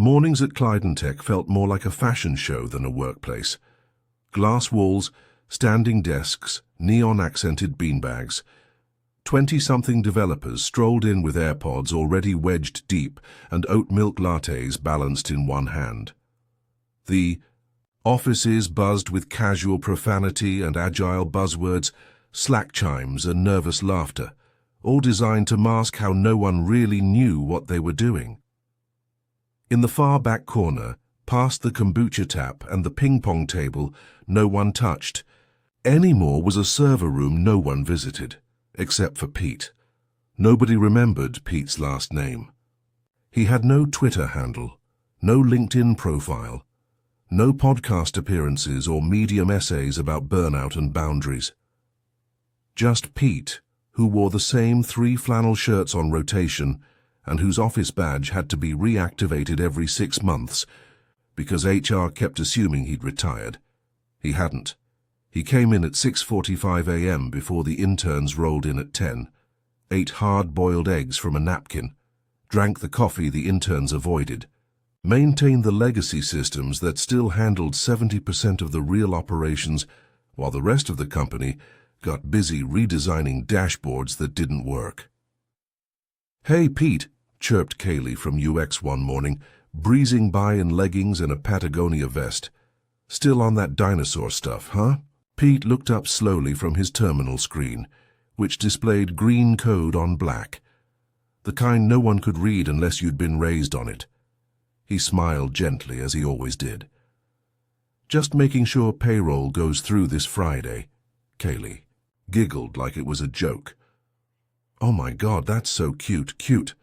Mornings at Clyde & Tech felt more like a fashion show than a workplace. Glass walls, standing desks, neon-accented beanbags. 20-something developers strolled in with AirPods already wedged deep and oat milk lattes balanced in one hand. The offices buzzed with casual profanity and agile buzzwords, Slack chimes and nervous laughter, all designed to mask how no one really knew what they were doing. In the far back corner, past the kombucha tap and the ping-pong table no one touched, anymore was a server room no one visited, except for Pete. Nobody remembered Pete's last name. He had no Twitter handle, no LinkedIn profile, no podcast appearances or Medium essays about burnout and boundaries. Just Pete, who wore the same 3 flannel shirts on rotation and whose office badge had to be reactivated every 6 months because HR kept assuming he'd retired. He hadn't. He came in at 6:45 a.m. before the interns rolled in at 10, ate hard-boiled eggs from a napkin, drank the coffee the interns avoided, maintained the legacy systems that still handled 70% of the real operations while the rest of the company got busy redesigning dashboards that didn't work. "Hey, Pete," chirped Kaylee from UX one morning, breezing by in leggings and a Patagonia vest. "Still on that dinosaur stuff, huh?" Pete looked up slowly from his terminal screen, which displayed green code on black, the kind no one could read unless you'd been raised on it. He smiled gently, as he always did. "Just making sure payroll goes through this Friday." Kaylee giggled like it was a joke. "Oh my God, that's so cute."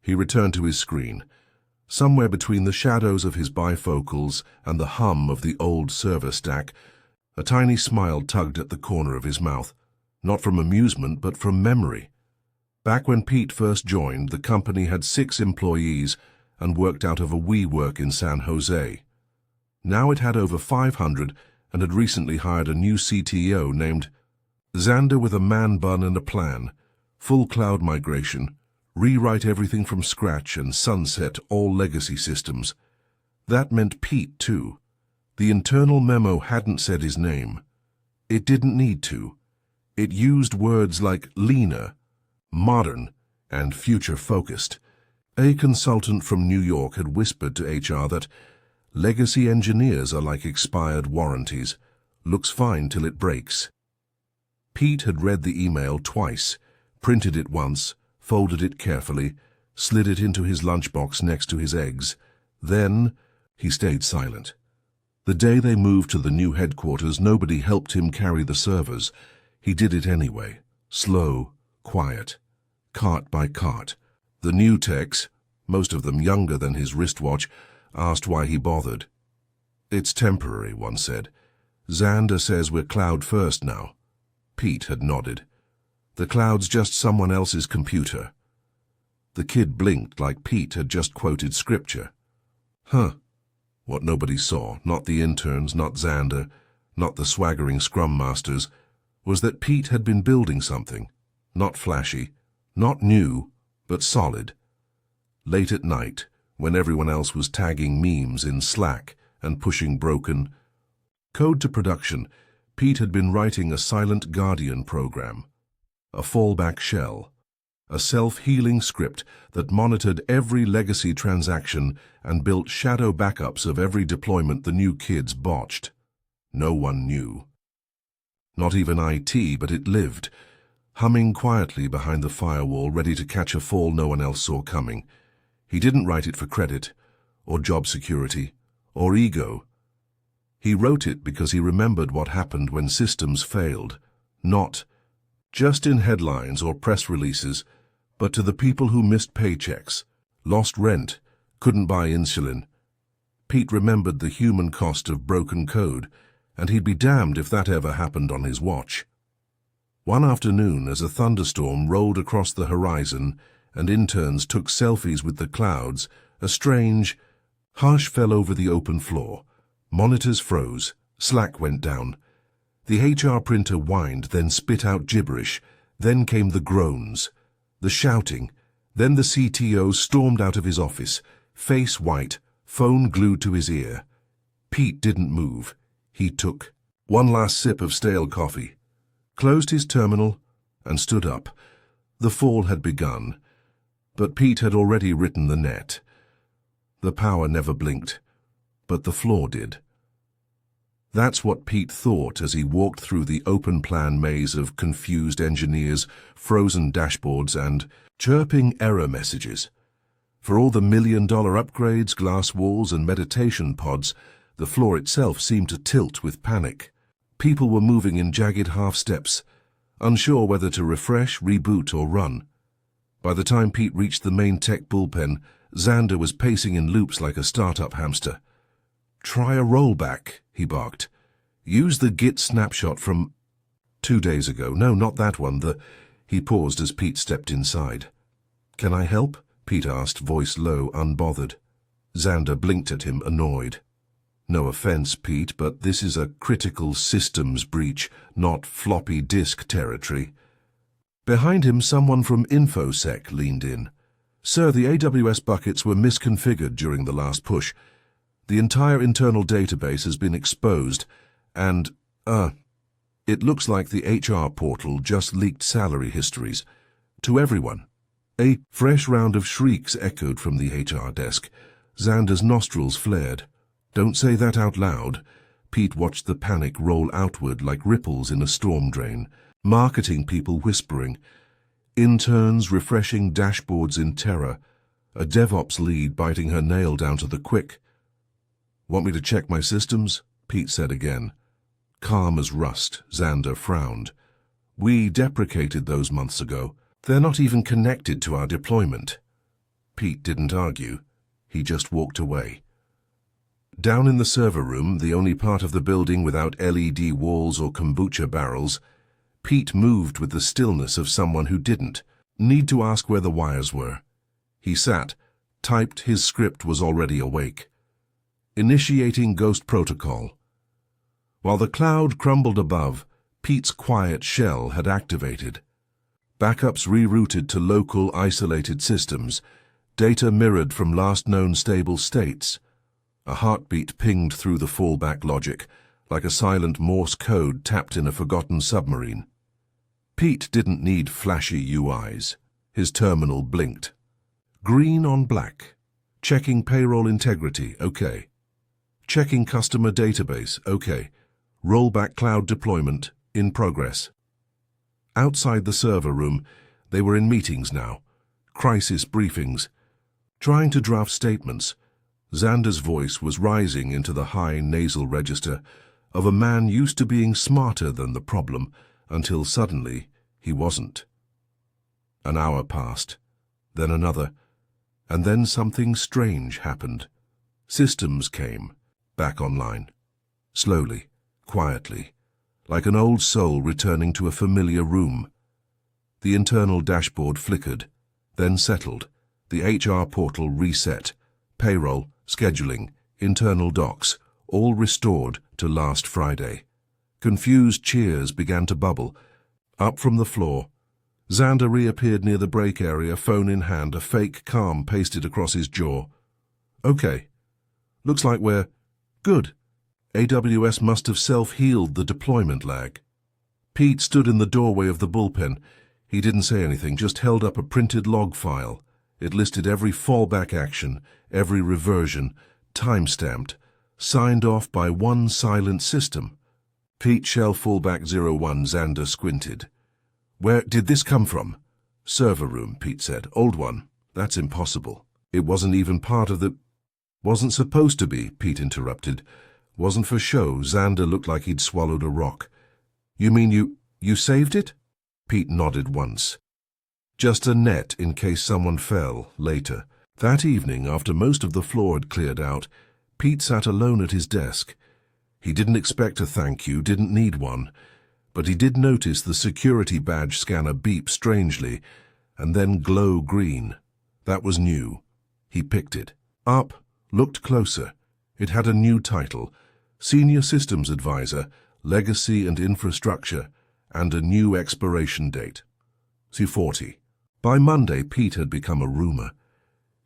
He returned to his screen. Somewhere between the shadows of his bifocals and the hum of the old server stack, a tiny smile tugged at the corner of his mouth, not from amusement but from memory. Back when Pete first joined, the company had 6 employees and worked out of a WeWork in San Jose. Now it had over 500 and had recently hired a new CTO named Xander with a man bun and a plan, full cloud migration, rewrite everything from scratch and sunset all legacy systems. That meant Pete, too. The internal memo hadn't said his name. It didn't need to. It used words like leaner, modern, and future-focused. A consultant from New York had whispered to HR that legacy engineers are like expired warranties. Looks fine till it breaks. Pete had read the email twice, printed it once, folded it carefully, slid it into his lunchbox next to his eggs. Then he stayed silent. The day they moved to the new headquarters, nobody helped him carry the servers. He did it anyway, slow, quiet, cart by cart. The new techs, most of them younger than his wristwatch, asked why he bothered. "It's temporary," one said. "Xander says we're cloud first now." Pete had nodded. "The cloud's just someone else's computer." The kid blinked like Pete had just quoted scripture. Huh. What nobody saw, not the interns, not Xander, not the swaggering scrum masters, was that Pete had been building something, not flashy, not new, but solid. Late at night, when everyone else was tagging memes in Slack and pushing broken code to production, Pete had been writing a silent guardian program, a fallback shell, a self-healing script that monitored every legacy transaction and built shadow backups of every deployment the new kids botched. No one knew. Not even IT, but it lived, humming quietly behind the firewall, ready to catch a fall no one else saw coming. He didn't write it for credit, or job security, or ego. He wrote it because he remembered what happened when systems failed, not just in headlines or press releases, but to the people who missed paychecks, lost rent, couldn't buy insulin. Pete remembered the human cost of broken code, and he'd be damned if that ever happened on his watch. One afternoon, as a thunderstorm rolled across the horizon and interns took selfies with the clouds, a strange hush fell over the open floor. Monitors froze, Slack went down. The HR printer whined, then spit out gibberish. Then came the groans, the shouting. Then the CTO stormed out of his office, face white, phone glued to his ear. Pete didn't move. He took one last sip of stale coffee, closed his terminal, and stood up. The fall had begun, but Pete had already written the net. The power never blinked, but the floor did. That's what Pete thought as he walked through the open-plan maze of confused engineers, frozen dashboards, and chirping error messages. For all the million-dollar upgrades, glass walls, and meditation pods, the floor itself seemed to tilt with panic. People were moving in jagged half-steps, unsure whether to refresh, reboot, or run. By the time Pete reached the main tech bullpen, Xander was pacing in loops like a startup hamster. "Try a rollback," he barked. "Use the Git snapshot from 2 days ago. No, not that one. He paused as Pete stepped inside. "Can I help?" Pete asked, voice low, unbothered. Xander blinked at him, annoyed. "No offense, Pete, but this is a critical systems breach, not floppy disk territory." Behind him, someone from InfoSec leaned in. "Sir, the AWS buckets were misconfigured during the last push. The entire internal database has been exposed, and, it looks like the HR portal just leaked salary histories. To everyone." A fresh round of shrieks echoed from the HR desk. Xander's nostrils flared. "Don't say that out loud." Pete watched the panic roll outward like ripples in a storm drain. Marketing people whispering, interns refreshing dashboards in terror, a DevOps lead biting her nail down to the quick. "Want me to check my systems?" Pete said again. Calm as rust, Xander frowned. "We deprecated those months ago. They're not even connected to our deployment." Pete didn't argue. He just walked away. Down in the server room, the only part of the building without LED walls or kombucha barrels, Pete moved with the stillness of someone who didn't need to ask where the wires were. He sat, typed. His script was already awake. Initiating Ghost Protocol. While the cloud crumbled above, Pete's quiet shell had activated. Backups rerouted to local isolated systems, data mirrored from last known stable states. A heartbeat pinged through the fallback logic, like a silent Morse code tapped in a forgotten submarine. Pete didn't need flashy UIs. His terminal blinked. Green on black. Checking payroll integrity, okay. Checking customer database, okay. Rollback cloud deployment, in progress. Outside the server room, they were in meetings now. Crisis briefings. Trying to draft statements. Xander's voice was rising into the high nasal register of a man used to being smarter than the problem, until suddenly he wasn't. An hour passed, then another, and then something strange happened. Systems came back online. Slowly, quietly, like an old soul returning to a familiar room. The internal dashboard flickered, then settled. The HR portal reset. Payroll, scheduling, internal docs, all restored to last Friday. Confused cheers began to bubble. Up from the floor, Xander reappeared near the break area, phone in hand, a fake calm pasted across his jaw. "Okay. Looks like we're good. AWS must have self-healed the deployment lag." Pete stood in the doorway of the bullpen. He didn't say anything, just held up a printed log file. It listed every fallback action, every reversion, time-stamped, signed off by one silent system. "Pete shell fallback 01, Xander squinted. "Where did this come from?" "Server room," Pete said. "Old one. That's impossible. It wasn't even part of the—" "Wasn't supposed to be," Pete interrupted. "Wasn't for show." Xander looked like he'd swallowed a rock. "You mean you saved it?" Pete nodded once. "Just a net in case someone fell later." That evening, after most of the floor had cleared out, Pete sat alone at his desk. He didn't expect a thank you, didn't need one, but he did notice the security badge scanner beep strangely, and then glow green. That was new. He picked it up, looked closer. It had a new title, Senior Systems Advisor, Legacy and Infrastructure, and a new expiration date. C40. By Monday, Pete had become a rumor.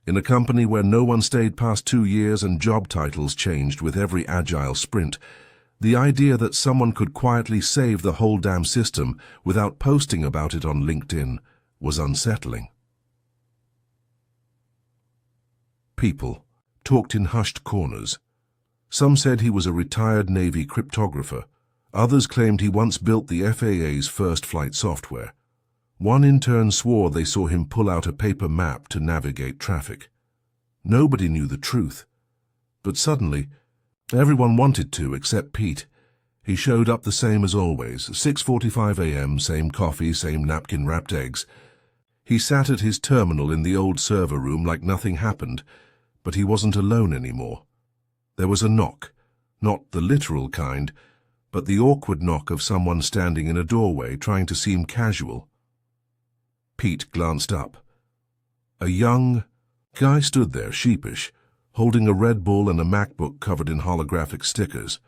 In a company where no one stayed past 2 years and job titles changed with every agile sprint, the idea that someone could quietly save the whole damn system without posting about it on LinkedIn was unsettling. People talked in hushed corners. Some said he was a retired Navy cryptographer. Others claimed he once built the FAA's first flight software. One intern swore they saw him pull out a paper map to navigate traffic. Nobody knew the truth. But suddenly, everyone wanted to except Pete. He showed up the same as always, 6:45 a.m., same coffee, same napkin-wrapped eggs. He sat at his terminal in the old server room like nothing happened, but he wasn't alone anymore. There was a knock, not the literal kind, but the awkward knock of someone standing in a doorway trying to seem casual. Pete glanced up. A young guy stood there, sheepish, holding a Red Bull and a MacBook covered in holographic stickers.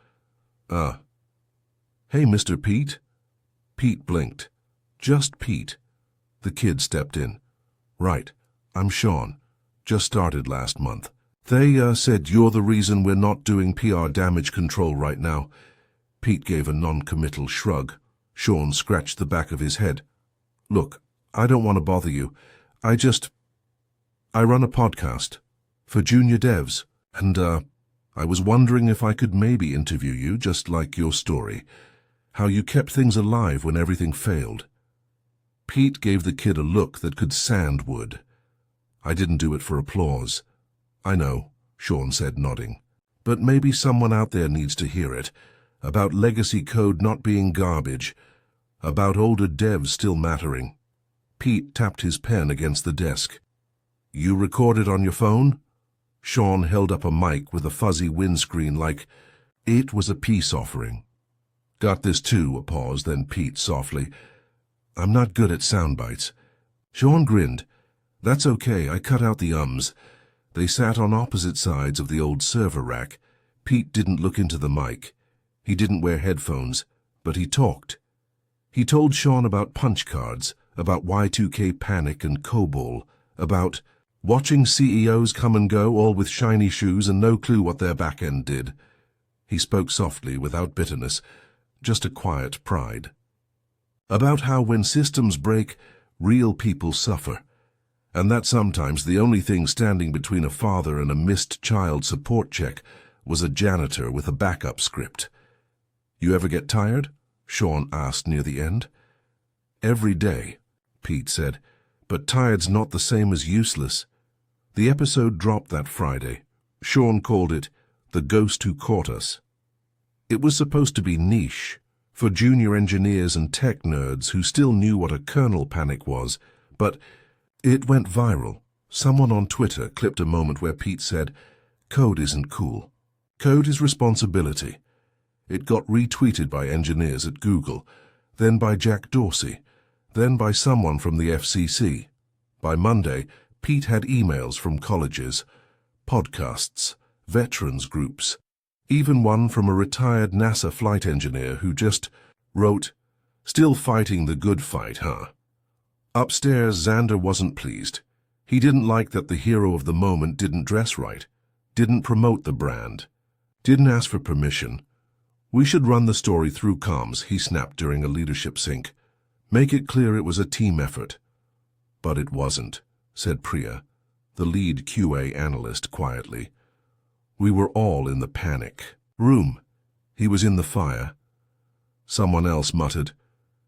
Hey, Mr. Pete?" Pete blinked. "Just Pete." The kid stepped in. "Right, I'm Sean. Just started last month. They said you're the reason we're not doing PR damage control right now." Pete gave a non-committal shrug. Sean scratched the back of his head. "Look, I don't want to bother you. I run a podcast for junior devs, and I was wondering if I could maybe interview you, just like your story. How you kept things alive when everything failed." Pete gave the kid a look that could sand wood. "I didn't do it for applause." "I know," Sean said, nodding. "But maybe someone out there needs to hear it. About legacy code not being garbage. About older devs still mattering." Pete tapped his pen against the desk. "You recorded on your phone?" Sean held up a mic with a fuzzy windscreen like it was a peace offering. "Got this too," a pause, then Pete softly. "I'm not good at sound bites." Sean grinned. "That's okay, I cut out the ums." They sat on opposite sides of the old server rack. Pete didn't look into the mic. He didn't wear headphones, but he talked. He told Sean about punch cards, about Y2K panic and COBOL, about watching CEOs come and go, all with shiny shoes and no clue what their back end did. He spoke softly, without bitterness, just a quiet pride. About how when systems break, real people suffer, and that sometimes the only thing standing between a father and a missed child support check was a janitor with a backup script. "You ever get tired?" Sean asked near the end. "Every day," Pete said, "but tired's not the same as useless." The episode dropped that Friday. Sean called it The Ghost Who Caught Us. It was supposed to be niche, for junior engineers and tech nerds who still knew what a kernel panic was, but it went viral. Someone on Twitter clipped a moment where Pete said, "Code isn't cool. Code is responsibility." It got retweeted by engineers at Google, then by Jack Dorsey, then by someone from the FCC. By Monday, Pete had emails from colleges, podcasts, veterans groups, even one from a retired NASA flight engineer who just wrote, "Still fighting the good fight, huh?" Upstairs, Xander wasn't pleased. He didn't like that the hero of the moment didn't dress right, didn't promote the brand, didn't ask for permission. "We should run the story through comms," he snapped during a leadership sync. "Make it clear it was a team effort." "But it wasn't," said Priya, the lead QA analyst, quietly. "We were all in the panic room. He was in the fire." Someone else muttered,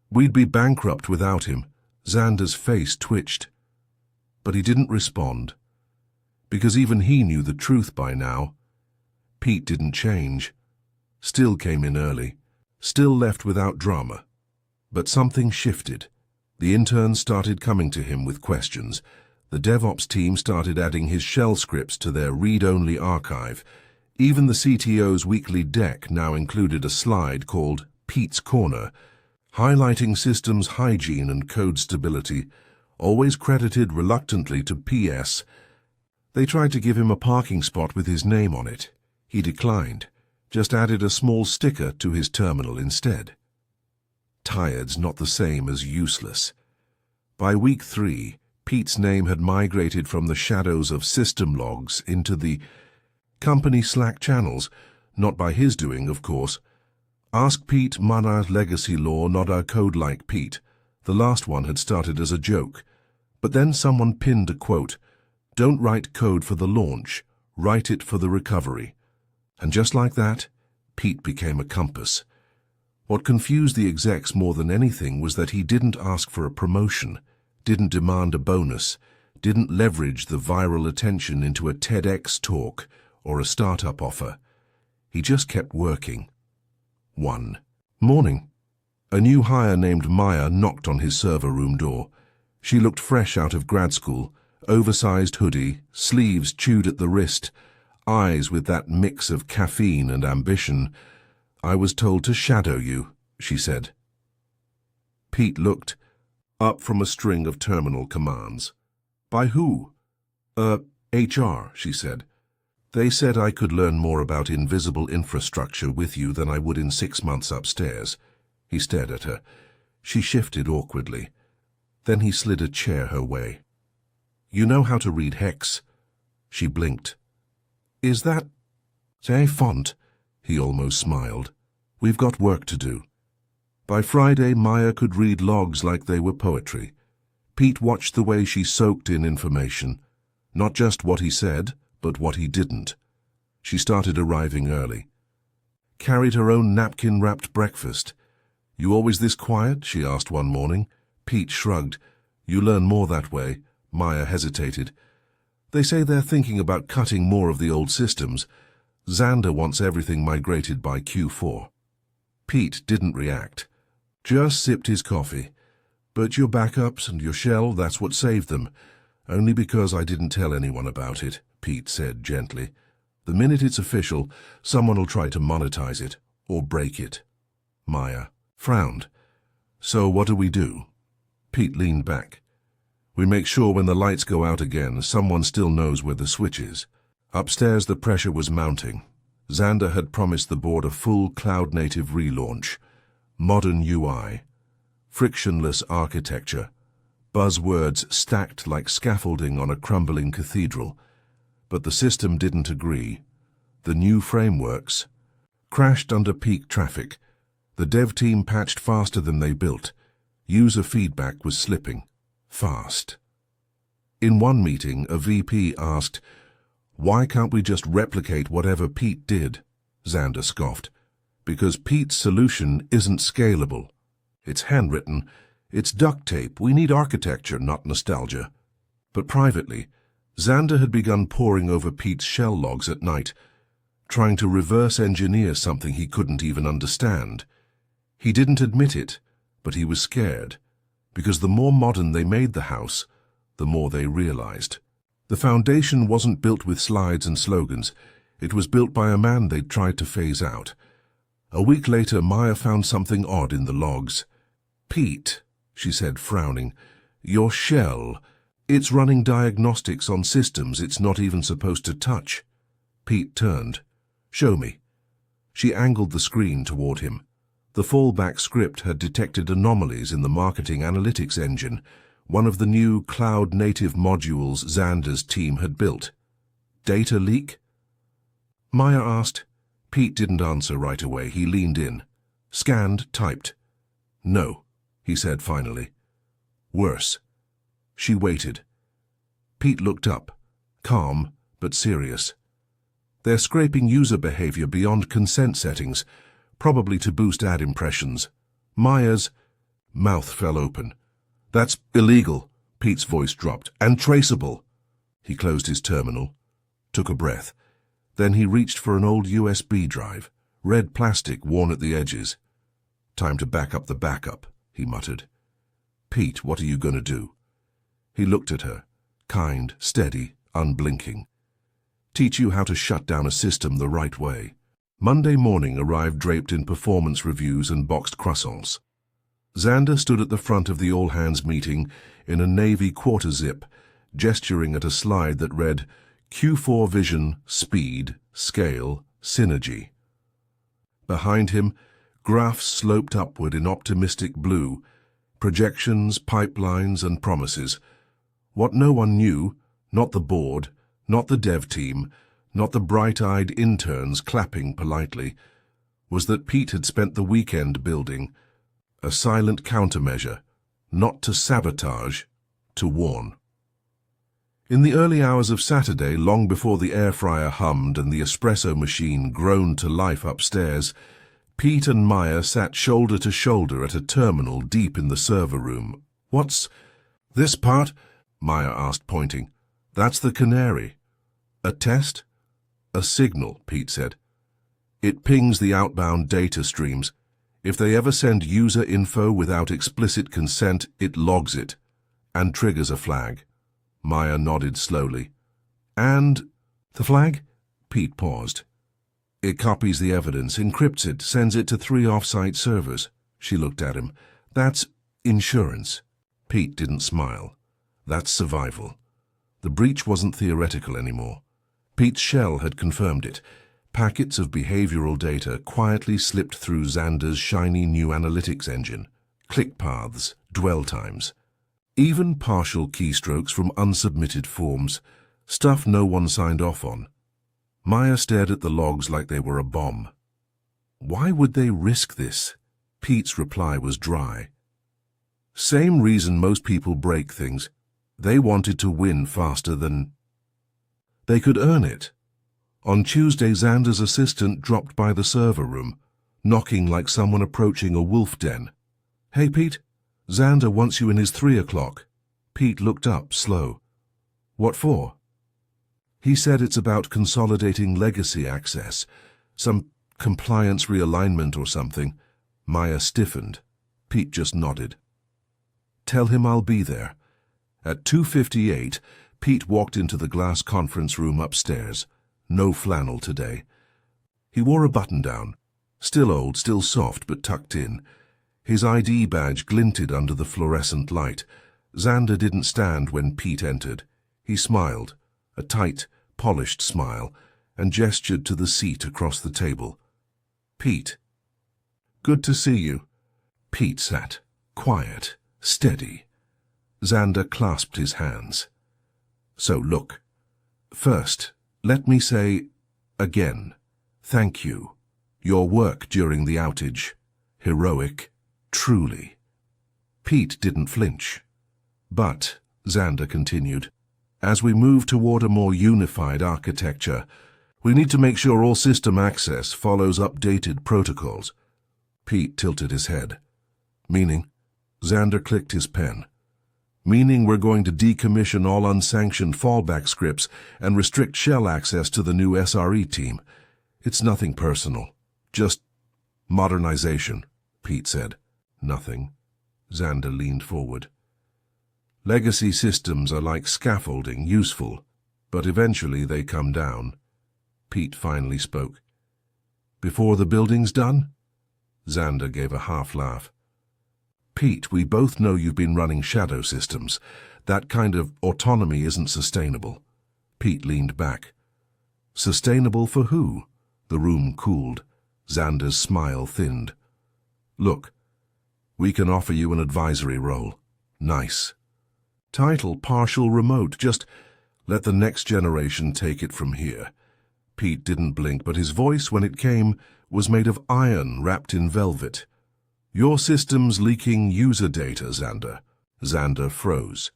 "We'd be bankrupt without him." Xander's face twitched. But he didn't respond, because even he knew the truth by now. Pete didn't change. Still came in early, still left without drama. But something shifted. The interns started coming to him with questions. The DevOps team started adding his shell scripts to their read-only archive. Even the CTO's weekly deck now included a slide called Pete's Corner, highlighting systems hygiene and code stability, always credited reluctantly to PS. They tried to give him a parking spot with his name on it. He declined, just added a small sticker to his terminal instead. Tired's not the same as useless. By week 3, Pete's name had migrated from the shadows of system logs into the company Slack channels, not by his doing, of course. Ask Pete, mana legacy law, not our code like Pete. The last one had started as a joke. But then someone pinned a quote, "Don't write code for the launch, write it for the recovery." And just like that, Pete became a compass. What confused the execs more than anything was that he didn't ask for a promotion, didn't demand a bonus, didn't leverage the viral attention into a TEDx talk or a startup offer. He just kept working. One morning, a new hire named Maya knocked on his server room door. She looked fresh out of grad school, oversized hoodie, sleeves chewed at the wrist, eyes with that mix of caffeine and ambition. "I was told to shadow you," she said. Pete looked up from a string of terminal commands. "By who?" HR, she said. "They said I could learn more about invisible infrastructure with you than I would in 6 months upstairs." He stared at her. She shifted awkwardly. Then he slid a chair her way. "You know how to read hex?" She blinked. "Is that a font?" He almost smiled. "We've got work to do." By Friday, Maya could read logs like they were poetry. Pete watched the way she soaked in information, not just what he said, but what he didn't. She started arriving early. Carried her own napkin-wrapped breakfast. "You always this quiet?" she asked one morning. Pete shrugged. "You learn more that way." Maya hesitated. "They say they're thinking about cutting more of the old systems. Xander wants everything migrated by Q4. Pete didn't react. Just sipped his coffee. "But your backups and your shell, that's what saved them. Only because I didn't tell anyone about it," Pete said gently. "The minute it's official, someone will try to monetize it, or break it." Maya frowned. "So what do we do?" Pete leaned back. "We make sure when the lights go out again, someone still knows where the switch is." Upstairs, the pressure was mounting. Xander had promised the board a full cloud-native relaunch, modern UI, frictionless architecture, buzzwords stacked like scaffolding on a crumbling cathedral. But the system didn't agree. The new frameworks crashed under peak traffic. The dev team patched faster than they built. User feedback was slipping. Fast. In one meeting, a VP asked, "Why can't we just replicate whatever Pete did?" Xander scoffed. "Because Pete's solution isn't scalable. It's handwritten. It's duct tape. We need architecture, not nostalgia." But privately, Xander had begun poring over Pete's shell logs at night, trying to reverse engineer something he couldn't even understand. He didn't admit it, but he was scared, because the more modern they made the house, the more they realized. The foundation wasn't built with slides and slogans. It was built by a man they'd tried to phase out. A week later, Maya found something odd in the logs. "Pete," she said, frowning, "your shell, it's running diagnostics on systems it's not even supposed to touch." Pete turned. "Show me." She angled the screen toward him. The fallback script had detected anomalies in the marketing analytics engine, one of the new cloud-native modules Xander's team had built. "Data leak?" Maya asked. Pete didn't answer right away. He leaned in. Scanned, typed. "No," he said finally. "Worse." She waited. Pete looked up, calm but serious. "They're scraping user behavior beyond consent settings, probably to boost ad impressions." Maya's mouth fell open. "That's illegal," Pete's voice dropped, "and traceable." He closed his terminal, took a breath. Then he reached for an old USB drive, red plastic worn at the edges. "Time to back up the backup," he muttered. "Pete, what are you going to do?" He looked at her, kind, steady, unblinking. "Teach you how to shut down a system the right way." Monday morning arrived draped in performance reviews and boxed croissants. Xander stood at the front of the all-hands meeting in a navy quarter-zip, gesturing at a slide that read, "Q4 vision, speed, scale, synergy." Behind him, graphs sloped upward in optimistic blue, projections, pipelines, and promises. What no one knew, not the board, not the dev team, not the bright-eyed interns clapping politely, was that Pete had spent the weekend building a silent countermeasure, not to sabotage, to warn. In the early hours of Saturday, long before the air fryer hummed and the espresso machine groaned to life upstairs, Pete and Maya sat shoulder to shoulder at a terminal deep in the server room. "What's this part?" Maya asked, pointing. "That's the canary." "A test?" "A signal," Pete said. "It pings the outbound data streams. If they ever send user info without explicit consent, it logs it and triggers a flag." Maya nodded slowly. "And the flag?" Pete paused. "It copies the evidence, encrypts it, sends it to 3 off-site servers." She looked at him. "That's insurance." Pete didn't smile. "That's survival." The breach wasn't theoretical anymore. Pete's shell had confirmed it. Packets of behavioral data quietly slipped through Xander's shiny new analytics engine. Click paths, dwell times. Even partial keystrokes from unsubmitted forms, stuff no one signed off on. Maya stared at the logs like they were a bomb. Why would they risk this? Pete's reply was dry. Same reason most people break things. They wanted to win faster than they could earn it. On Tuesday, Xander's assistant dropped by the server room, knocking like someone approaching a wolf den. "Hey, Pete, Xander wants you in his 3 o'clock. Pete looked up, slow. "What for?" "He said it's about consolidating legacy access. Some compliance realignment or something." Maya stiffened. Pete just nodded. "Tell him I'll be there." At 2:58, Pete walked into the glass conference room upstairs. No flannel today. He wore a button-down. Still old, still soft, but tucked in. His ID badge glinted under the fluorescent light. Xander didn't stand when Pete entered. He smiled, a tight, polished smile, and gestured to the seat across the table. "Pete." "Good to see you." Pete sat, quiet, steady. Xander clasped his hands. "So look, first, let me say, again, thank you. Your work during the outage, heroic, truly." Pete didn't flinch. "But," Xander continued, "as we move toward a more unified architecture, we need to make sure all system access follows updated protocols." Pete tilted his head. "Meaning?" Xander clicked his pen. "Meaning we're going to decommission all unsanctioned fallback scripts and restrict shell access to the new SRE team. It's nothing personal. Just modernization," Pete said. "Nothing." Xander leaned forward. "Legacy systems are like scaffolding, useful, but eventually they come down." Pete finally spoke. "Before the building's done?" Xander gave a half laugh. "Pete, we both know you've been running shadow systems. That kind of autonomy isn't sustainable." Pete leaned back. "Sustainable for who?" The room cooled. Xander's smile thinned. "Look, we can offer you an advisory role. Nice. Title partial remote. Just let the next generation take it from here." Pete didn't blink, but his voice, when it came, was made of iron wrapped in velvet. "Your system's leaking user data, Xander." Xander froze.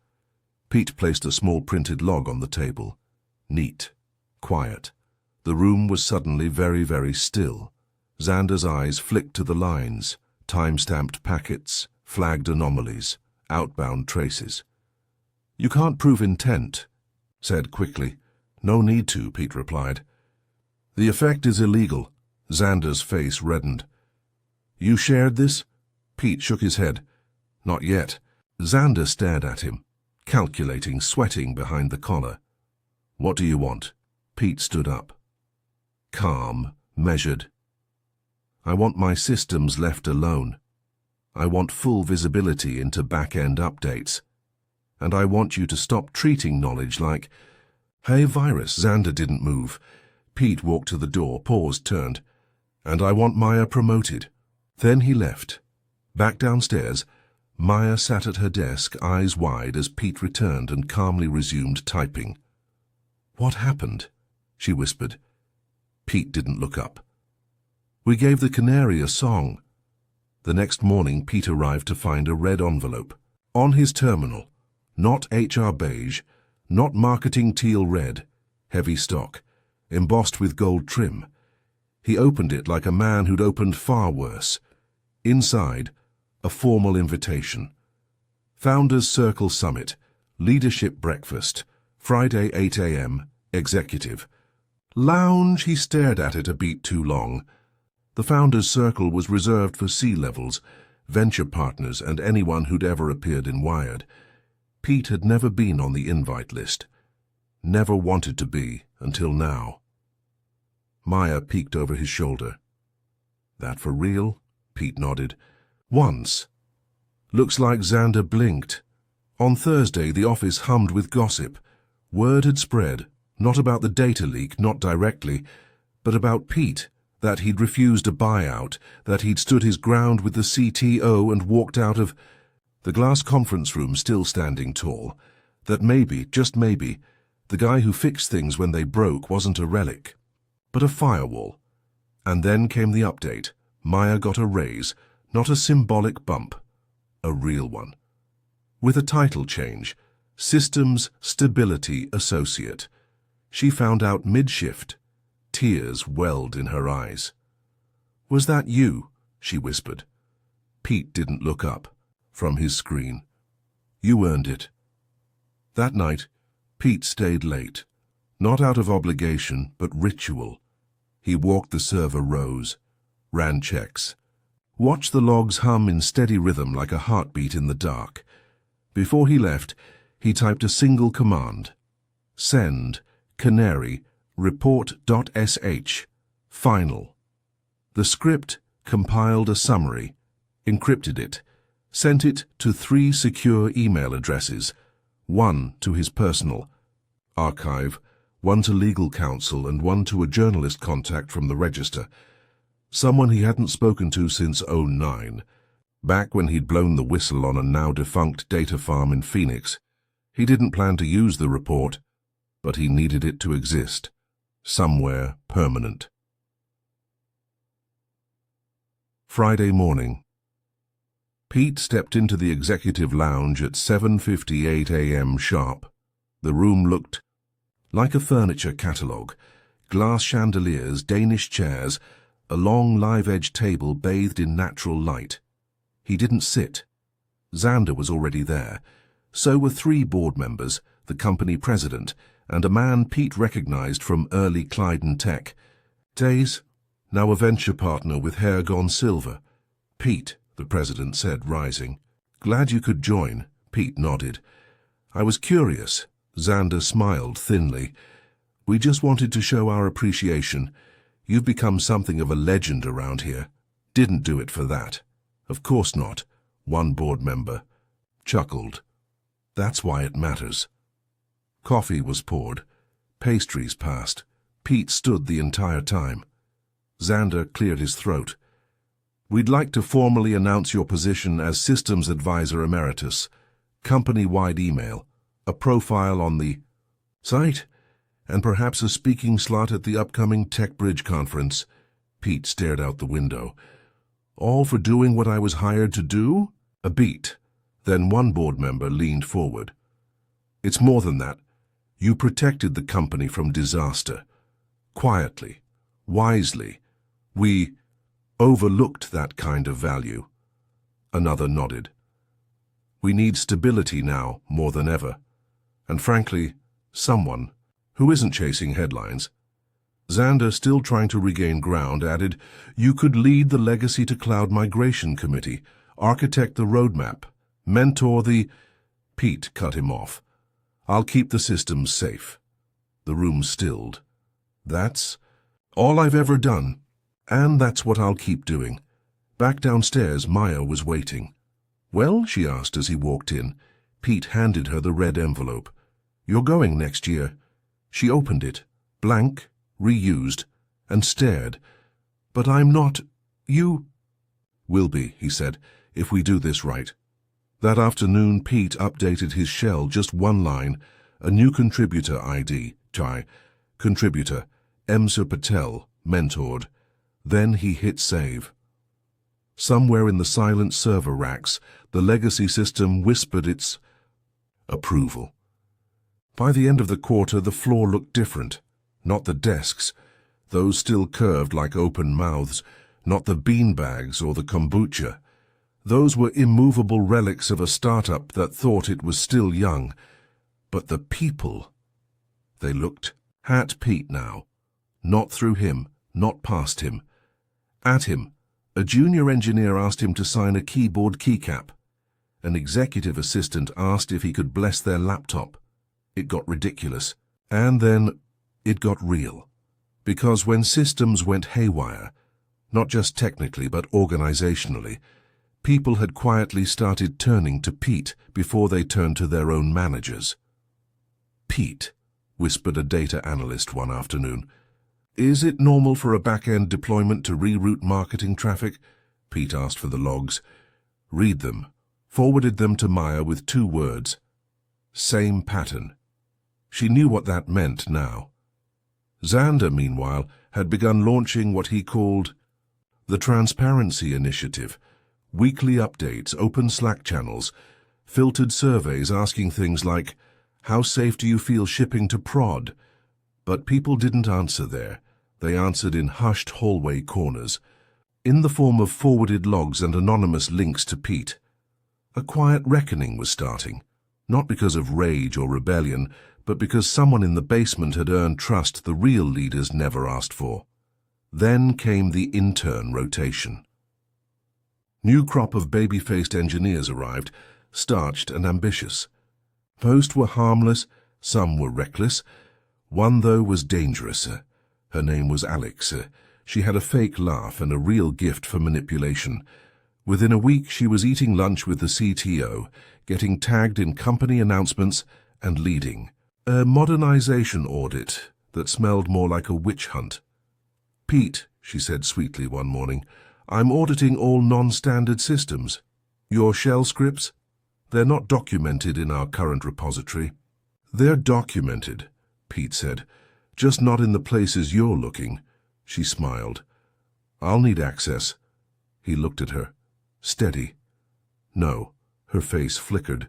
Pete placed a small printed log on the table. Neat. Quiet. The room was suddenly very, very still. Xander's eyes flicked to the lines, time-stamped packets, flagged anomalies, outbound traces. "You can't prove intent," said quickly. "No need to," Pete replied. "The effect is illegal." Xander's face reddened. "You shared this?" Pete shook his head. "Not yet." Xander stared at him, calculating, sweating behind the collar. "What do you want?" Pete stood up. Calm, measured. "I want my systems left alone. I want full visibility into back-end updates. And I want you to stop treating knowledge like..." "Hey, virus." Xander didn't move. Pete walked to the door, paused, turned. "And I want Maya promoted." Then he left. Back downstairs, Maya sat at her desk, eyes wide, as Pete returned and calmly resumed typing. "What happened?" she whispered. Pete didn't look up. "We gave the canary a song." The next morning, Pete arrived to find a red envelope. On his terminal, not HR beige, not marketing teal red, heavy stock, embossed with gold trim. He opened it like a man who'd opened far worse. Inside, a formal invitation. Founders Circle Summit, Leadership Breakfast, Friday 8 a.m., Executive. Lounge, he stared at it a beat too long. The Founders Circle was reserved for C-levels, venture partners, and anyone who'd ever appeared in Wired. Pete had never been on the invite list. Never wanted to be, until now. Maya peeked over his shoulder. "That for real?" Pete nodded. "Once." Looks like Xander blinked. On Thursday, the office hummed with gossip. Word had spread, not about the data leak, not directly, but about Pete, that he'd refused a buyout, that he'd stood his ground with the CTO and walked out of the glass conference room still standing tall, that maybe, just maybe, the guy who fixed things when they broke wasn't a relic, but a firewall. And then came the update. Maya got a raise, not a symbolic bump, a real one. With a title change, Systems Stability Associate. She found out mid-shift. Tears welled in her eyes. "Was that you?" she whispered. Pete didn't look up from his screen. "You earned it." That night, Pete stayed late, not out of obligation, but ritual. He walked the server rows, ran checks, watched the logs hum in steady rhythm like a heartbeat in the dark. Before he left, he typed a single command. Send, canary, report.sh, final. The script compiled a summary, encrypted it, sent it to 3 secure email addresses, 1 to his personal archive, 1 to legal counsel, and 1 to a journalist contact from the Register, someone he hadn't spoken to since '09, back when he'd blown the whistle on a now-defunct data farm in Phoenix. He didn't plan to use the report, but he needed it to exist, somewhere permanent. Friday morning. Pete stepped into the executive lounge at 7:58 a.m. sharp. The room looked like a furniture catalogue. Glass chandeliers, Danish chairs, a long live-edge table bathed in natural light. He didn't sit. Xander was already there. So were 3 board members, the company president, and a man Pete recognized from early Clyden Tech. Days, now a venture partner with hair gone silver. "Pete," the president said, rising. "Glad you could join." Pete nodded. "I was curious." Xander smiled thinly. "We just wanted to show our appreciation. You've become something of a legend around here." "Didn't do it for that." "Of course not," one board member chuckled. "That's why it matters." Coffee was poured. Pastries passed. Pete stood the entire time. Xander cleared his throat. "We'd like to formally announce your position as Systems Advisor Emeritus. Company-wide email, a profile on the site, and perhaps a speaking slot at the upcoming Tech Bridge conference." Pete stared out the window. "All for doing what I was hired to do?" A beat. Then one board member leaned forward. "It's more than that. You protected the company from disaster. Quietly, wisely. We overlooked that kind of value." Another nodded. "We need stability now more than ever. And frankly, someone who isn't chasing headlines." Xander, still trying to regain ground, added, "You could lead the Legacy to Cloud Migration Committee, architect the roadmap, mentor the—" Pete cut him off. "I'll keep the systems safe." The room stilled. "That's all I've ever done, and that's what I'll keep doing." Back downstairs, Maya was waiting. "Well?" she asked as he walked in. Pete handed her the red envelope. "You're going next year." She opened it, blank, reused, and stared. "But I'm not. You—" "Will be," he said, "if we do this right." That afternoon, Pete updated his shell, just one line, a new contributor ID, contributor, Emsa Patel, mentored. Then he hit save. Somewhere in the silent server racks, the legacy system whispered its approval. By the end of the quarter, the floor looked different. Not the desks, those still curved like open mouths, not the beanbags or the kombucha. Those were immovable relics of a startup that thought it was still young. But the people, they looked at Pete now. Not through him, not past him. At him, a junior engineer asked him to sign a keyboard keycap. An executive assistant asked if he could bless their laptop. It got ridiculous. And then it got real. Because when systems went haywire, not just technically but organizationally, people had quietly started turning to Pete before they turned to their own managers. "Pete," whispered a data analyst one afternoon, "is it normal for a back-end deployment to reroute marketing traffic?" Pete asked for the logs. "Read them," forwarded them to Maya with 2 words. "Same pattern." She knew what that meant now. Xander, meanwhile, had begun launching what he called the Transparency Initiative. Weekly updates, open Slack channels, filtered surveys asking things like, "How safe do you feel shipping to prod?" But people didn't answer there. They answered in hushed hallway corners, in the form of forwarded logs and anonymous links to Pete. A quiet reckoning was starting, not because of rage or rebellion, but because someone in the basement had earned trust the real leaders never asked for. Then came the intern rotation. New crop of baby-faced engineers arrived, starched and ambitious. Most were harmless, some were reckless. One, though, was dangerous. Her name was Alex. She had a fake laugh and a real gift for manipulation. Within a week, she was eating lunch with the CTO, getting tagged in company announcements, and leading a modernization audit that smelled more like a witch hunt. "Pete," she said sweetly one morning, "I'm auditing all non-standard systems. Your shell scripts? They're not documented in our current repository." "They're documented," Pete said, "just not in the places you're looking." She smiled. "I'll need access." He looked at her. Steady. No, her face flickered.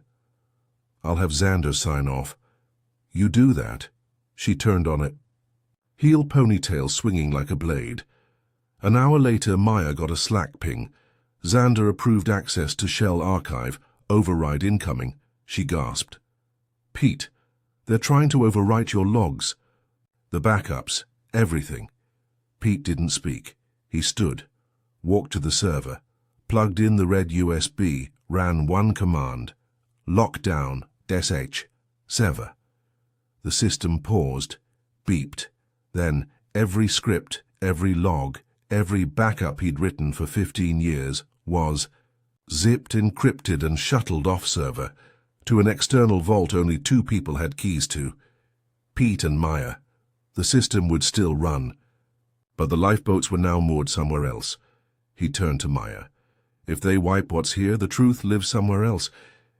"I'll have Xander sign off." "You do that?" She turned on it. Heel ponytail swinging like a blade. An hour later, Maya got a Slack ping. "Xander approved access to Shell Archive. Override incoming." She gasped. "Pete, they're trying to overwrite your logs. The backups, everything." Pete didn't speak. He stood, walked to the server, plugged in the red USB, ran one command. "Lock down, sh, sever." The system paused, beeped. Then every script, every log, every backup he'd written for 15 years was zipped, encrypted, and shuttled off server to an external vault only 2 people had keys to, Pete and Maya. The system would still run, but the lifeboats were now moored somewhere else. He turned to Maya. "If they wipe what's here, the truth lives somewhere else.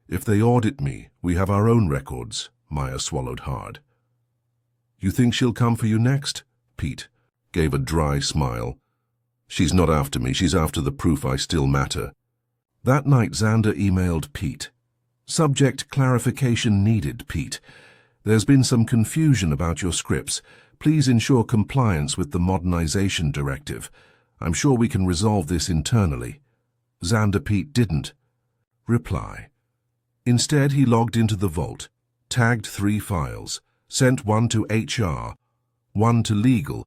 If they audit me, we have our own records." Maya swallowed hard. "You think she'll come for you next?" Pete gave a dry smile. "She's not after me, she's after the proof I still matter." That night, Xander emailed Pete. "Subject clarification needed, Pete. There's been some confusion about your scripts. Please ensure compliance with the modernization directive. I'm sure we can resolve this internally." Xander Pete didn't reply. Instead, he logged into the vault, tagged 3 files, sent one to HR, one to legal,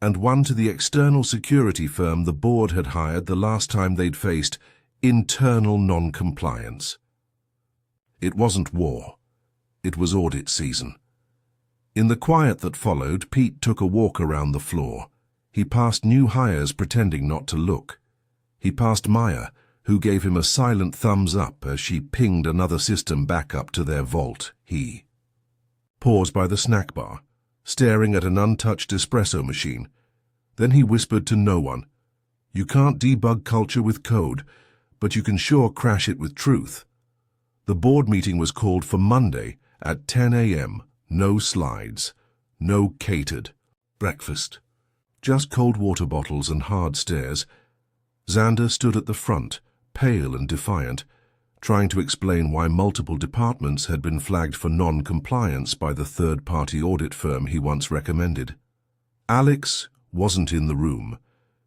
and one to the external security firm the board had hired the last time they'd faced internal non-compliance. It wasn't war. It was audit season. In the quiet that followed, Pete took a walk around the floor. He passed new hires pretending not to look. He passed Maya, who gave him a silent thumbs up as she pinged another system back up to their vault. He paused by the snack bar, staring at an untouched espresso machine. Then he whispered to no one, "You can't debug culture with code, but you can sure crash it with truth." The board meeting was called for Monday at 10 a.m. No slides, no catered breakfast, just cold water bottles and hard stares. Xander stood at the front, pale and defiant, trying to explain why multiple departments had been flagged for non-compliance by the third-party audit firm he once recommended. Alex wasn't in the room.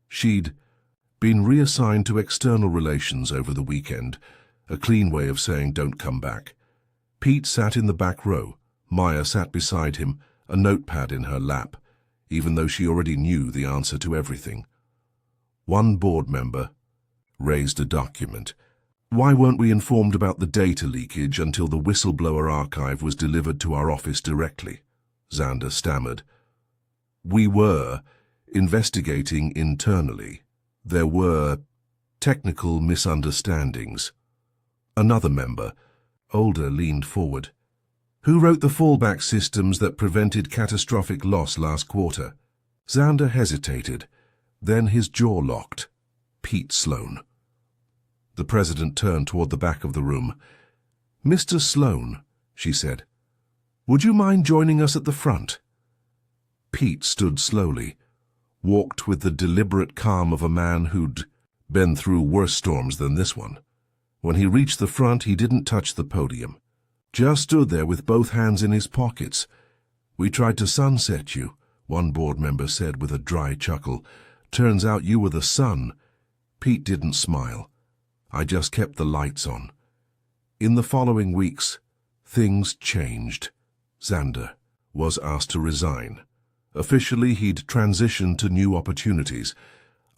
She'd been reassigned to external relations over the weekend, a clean way of saying don't come back. Pete sat in the back row. Maya sat beside him, a notepad in her lap, even though she already knew the answer to everything. One board member raised a document. Why weren't we informed about the data leakage until the whistleblower archive was delivered to our office directly? Xander stammered. We were investigating internally. There were technical misunderstandings. Another member, older, leaned forward. Who wrote the fallback systems that prevented catastrophic loss last quarter? Xander hesitated. Then his jaw locked. Pete Sloan. The president turned toward the back of the room. Mr. Sloan, she said, would you mind joining us at the front? Pete stood slowly, walked with the deliberate calm of a man who'd been through worse storms than this one. When he reached the front, he didn't touch the podium. Just stood there with both hands in his pockets. We tried to sunset you, one board member said with a dry chuckle. Turns out you were the sun. Pete didn't smile. I just kept the lights on. In the following weeks, things changed. Xander was asked to resign. Officially, he'd transitioned to new opportunities.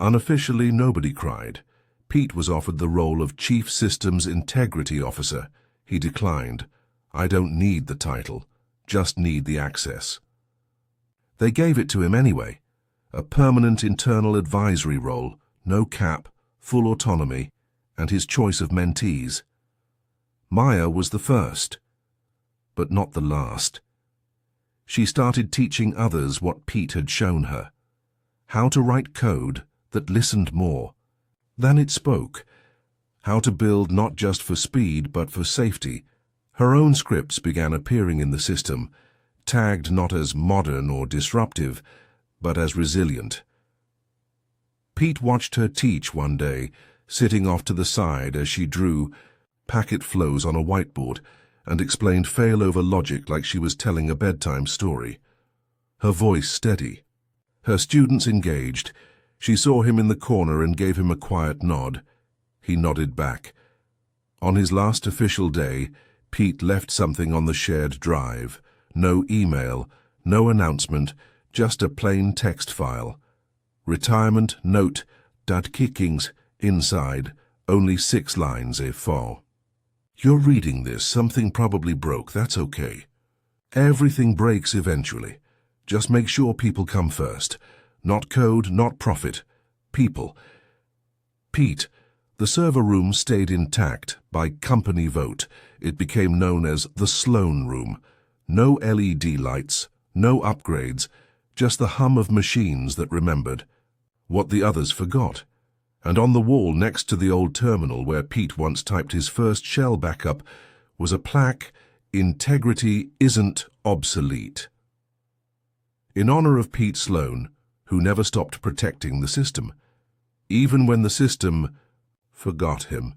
Unofficially, nobody cried. Pete was offered the role of Chief Systems Integrity Officer. He declined. I don't need the title, just need the access. They gave it to him anyway. A permanent internal advisory role, no cap, full autonomy, and his choice of mentees. Maya was the first, but not the last. She started teaching others what Pete had shown her. How to write code that listened more than it spoke. How to build not just for speed but for safety. Her own scripts began appearing in the system, tagged not as modern or disruptive, but as resilient. Pete watched her teach one day, sitting off to the side as she drew packet flows on a whiteboard and explained failover logic like she was telling a bedtime story. Her voice steady. Her students engaged. She saw him in the corner and gave him a quiet nod. He nodded back. On his last official day, Pete left something on the shared drive. No email, no announcement, just a plain text file. Retirement note, dat kickings, inside, only 6 lines a fall. You're reading this, something probably broke, that's okay. Everything breaks eventually. Just make sure people come first. Not code, not profit. People. Pete, the server room stayed intact by company vote. It became known as the Sloan Room. No LED lights, no upgrades, just the hum of machines that remembered what the others forgot. And on the wall next to the old terminal where Pete once typed his first shell backup was a plaque, "Integrity isn't obsolete." In honor of Pete Sloan, who never stopped protecting the system, even when the system forgot him.